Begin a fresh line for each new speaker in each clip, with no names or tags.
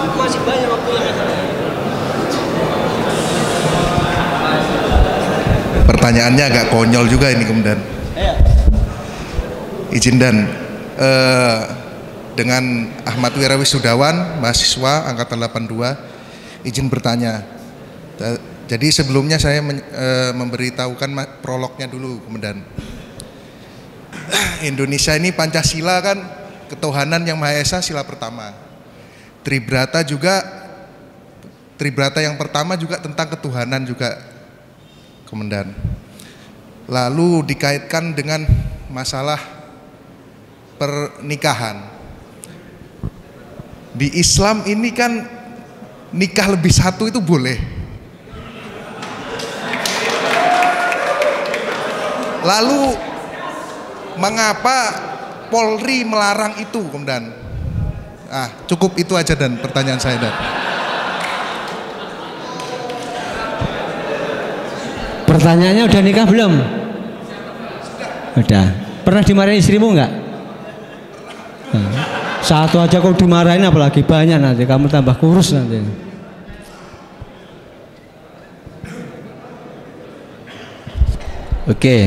masih banyak waktunya Mas.
Pertanyaannya agak konyol juga ini kemudian. Izin dan dengan Ahmad Wirawisudawan, mahasiswa angkatan 82, izin bertanya. Jadi sebelumnya saya memberitahukan prolognya dulu kemudian. Indonesia ini Pancasila kan ketuhanan yang Maha Esa sila pertama. Tribrata juga, Tribrata yang pertama juga tentang ketuhanan juga kemudian. Lalu dikaitkan dengan masalah pernikahan. Di Islam ini kan nikah lebih satu itu boleh. Lalu mengapa Polri melarang itu kemudian? Cukup itu aja dan pertanyaan saya dan.
Pertanyaannya udah nikah belum? Udah. Pernah dimarahin istrimu enggak? Satu aja kok dimarahin apalagi banyak nanti kamu tambah kurus nanti. Oke.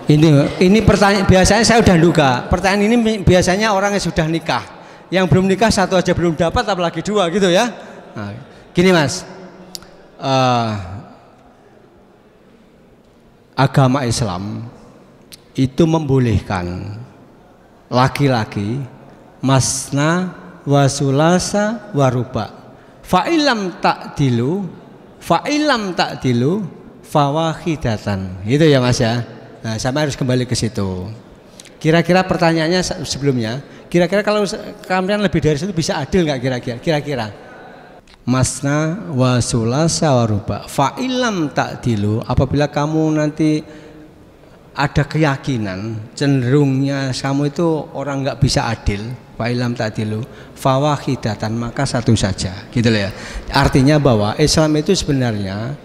Ini pertanyaan biasanya saya udah duga. Pertanyaan ini biasanya orang yang sudah nikah. Yang belum nikah satu aja belum dapat apalagi dua gitu ya. Nah, gini Mas. Agama Islam itu membolehkan laki-laki masna wasulasa waruba. Fa'ilam ta'dilu fawahidatan. Itu ya Mas ya. Nah, sama harus kembali ke situ. Kira-kira pertanyaannya sebelumnya, kira-kira kalau kalian lebih dari itu bisa adil nggak kira-kira? Kira-kira masna wa sulasa wa ruba. Fa'ilam ta'dilu, apabila kamu nanti ada keyakinan cenderungnya kamu itu orang nggak bisa adil, fa'ilam ta'dilu fawahidatan, maka satu saja, gitu loh ya. Artinya bahwa Islam itu sebenarnya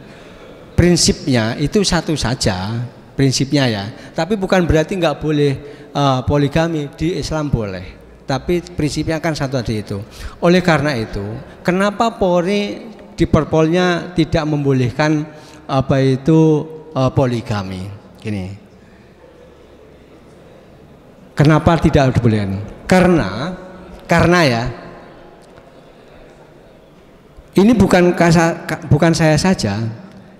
prinsipnya itu satu saja, prinsipnya ya. Tapi bukan berarti nggak boleh poligami, di Islam boleh. Tapi prinsipnya kan satu tadi itu. Oleh karena itu, kenapa Polri di Perpolnya tidak membolehkan poligami? Gini. Kenapa tidak dibolehkan? Karena ya. Ini bukan saya saja.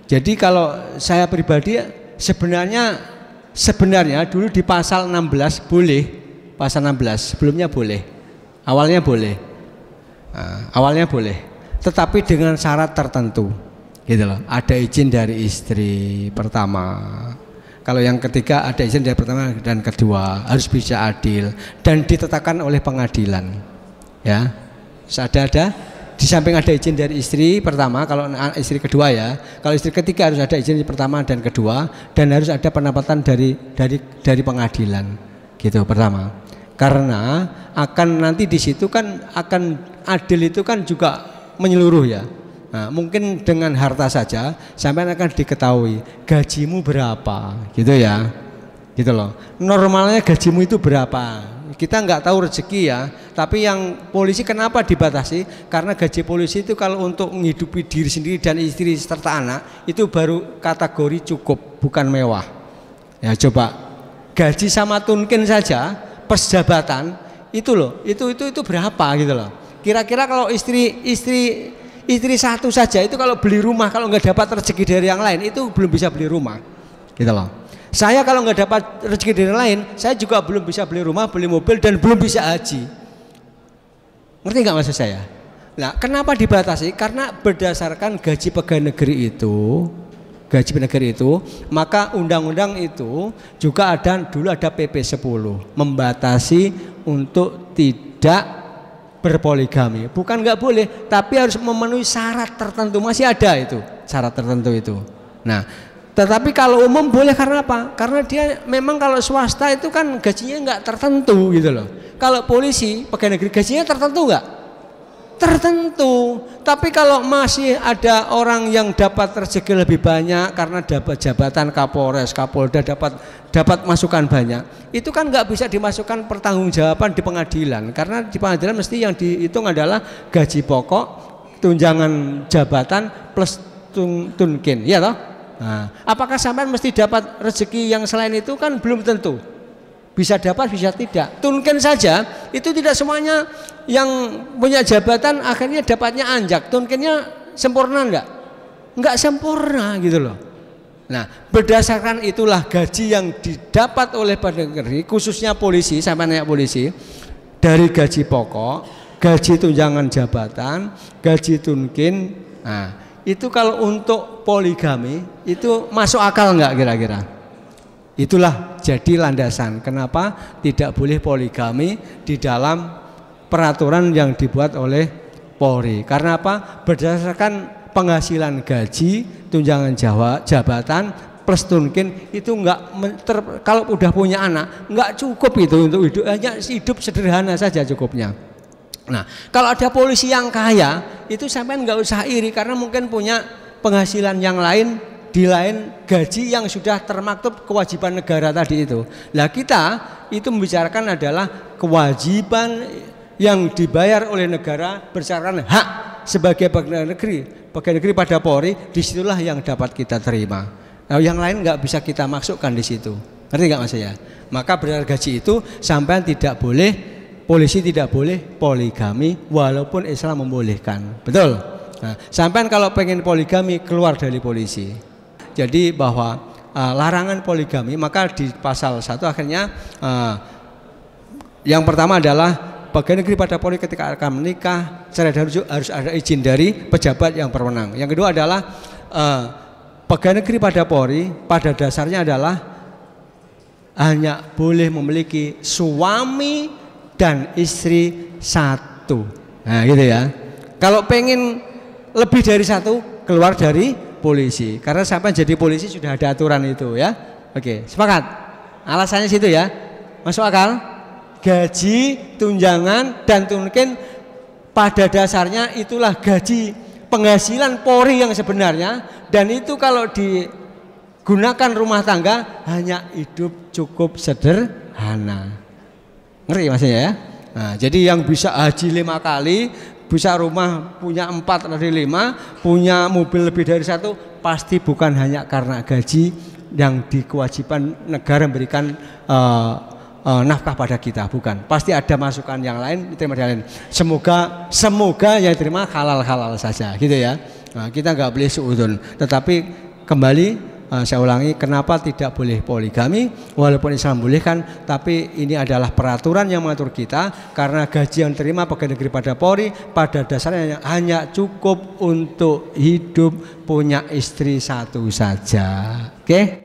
Jadi kalau saya pribadi sebenarnya dulu di pasal 16 boleh, pasal 16 sebelumnya boleh, awalnya boleh, tetapi dengan syarat tertentu, gitu loh. Ada izin dari istri pertama, kalau yang ketiga ada izin dari pertama dan kedua, harus bisa adil dan ditetapkan oleh pengadilan, ya. Di samping ada izin dari istri pertama, kalau istri kedua ya, kalau istri ketiga harus ada izin pertama dan kedua, dan harus ada penempatan dari pengadilan, gitu pertama. Karena akan nanti di situ kan akan adil itu kan juga menyeluruh ya. Nah, mungkin dengan harta saja sampai akan diketahui gajimu berapa, gitu ya, gitu loh. Normalnya gajimu itu berapa? Kita nggak tahu rezeki ya, tapi yang polisi kenapa dibatasi? Karena gaji polisi itu kalau untuk menghidupi diri sendiri dan istri serta anak itu baru kategori cukup, bukan mewah. Ya coba gaji sama tunkin saja pesjabatan itu loh, itu berapa gitu loh. Kira-kira kalau istri satu saja itu kalau beli rumah, kalau nggak dapat rezeki dari yang lain itu belum bisa beli rumah, gitu loh. Saya kalau nggak dapat rezeki dari yang lain, saya juga belum bisa beli rumah, beli mobil, dan belum bisa haji. Ngerti nggak maksud saya? Nah, kenapa dibatasi? Karena berdasarkan gaji pegawai negeri itu, maka undang-undang itu juga dulu ada PP 10 membatasi untuk tidak berpoligami. Bukan nggak boleh, tapi harus memenuhi syarat tertentu. Masih ada itu syarat tertentu itu. Nah, tetapi kalau umum boleh karena apa? Karena dia memang kalau swasta itu kan gajinya nggak tertentu gitu loh. Kalau polisi pegawai negeri gajinya tertentu nggak? tertentu. Tapi kalau masih ada orang yang dapat rezeki lebih banyak karena dapat jabatan Kapolres, Kapolda, dapat masukan banyak, itu kan nggak bisa dimasukkan pertanggungjawaban di pengadilan, karena di pengadilan mesti yang dihitung adalah gaji pokok, tunjangan jabatan plus tunkin, ya toh? Nah, apakah sampean mesti dapat rezeki yang selain itu? Kan belum tentu. Bisa dapat, bisa tidak. Tunkin saja itu tidak semuanya yang punya jabatan akhirnya dapatnya anjak. Tunkinnya sempurna enggak? Enggak sempurna gitu loh. Nah, berdasarkan itulah gaji yang didapat oleh pegawai negeri, khususnya polisi, sampai naik polisi, dari gaji pokok, gaji tunjangan jabatan, gaji tunkin. Nah, itu kalau untuk poligami itu masuk akal enggak kira-kira? Itulah jadi landasan kenapa tidak boleh poligami di dalam peraturan yang dibuat oleh Polri. Karena apa? Berdasarkan penghasilan gaji, tunjangan jabatan plus tunkin itu kalau udah punya anak nggak cukup itu untuk hidup, hanya hidup sederhana saja cukupnya. Nah, kalau ada polisi yang kaya itu sampai nggak usah iri karena mungkin punya penghasilan yang lain di lain gaji yang sudah termaktub kewajiban negara tadi itu. Nah, kita itu membicarakan adalah kewajiban yang dibayar oleh negara berdasarkan hak sebagai pegawai negeri pada Polri, disitulah yang dapat kita terima. Nah, yang lain nggak bisa kita masukkan di situ. Ngerti nggak mas saya? Maka berdasarkan gaji itu sampai tidak boleh, polisi tidak boleh poligami walaupun Islam membolehkan. Betul? Nah, sampai kalau pengen poligami keluar dari polisi. Jadi bahwa larangan poligami, maka di pasal 1 akhirnya yang pertama adalah pegawai negeri pada Polri ketika akan menikah secara harus ada izin dari pejabat yang berwenang. Yang kedua adalah pegawai negeri pada Polri pada dasarnya adalah hanya boleh memiliki suami dan istri satu. Nah gitu ya. Kalau pengen lebih dari satu keluar dari polisi, karena sampai jadi polisi sudah ada aturan itu ya. Oke, sepakat? Alasannya situ ya. Masuk akal? Gaji, tunjangan dan tunkin pada dasarnya itulah gaji penghasilan Polri yang sebenarnya, dan itu kalau digunakan rumah tangga hanya hidup cukup sederhana. Ngerti maksudnya ya? Nah, jadi yang bisa haji 5 kali, bisa rumah punya 4 dari 5, punya mobil lebih dari 1, pasti bukan hanya karena gaji yang dikewajiban negara memberikan nafkah pada kita, bukan. Pasti ada masukan yang lain, diterima yang lain. Semoga yang diterima halal-halal saja, gitu ya. Nah, kita nggak boleh suudzon. Tetapi kembali saya ulangi, kenapa tidak boleh poligami walaupun Islam bolehkan, tapi ini adalah peraturan yang mengatur kita karena gaji yang diterima pegawai negeri pada Polri pada dasarnya hanya cukup untuk hidup, punya istri satu saja. Oke?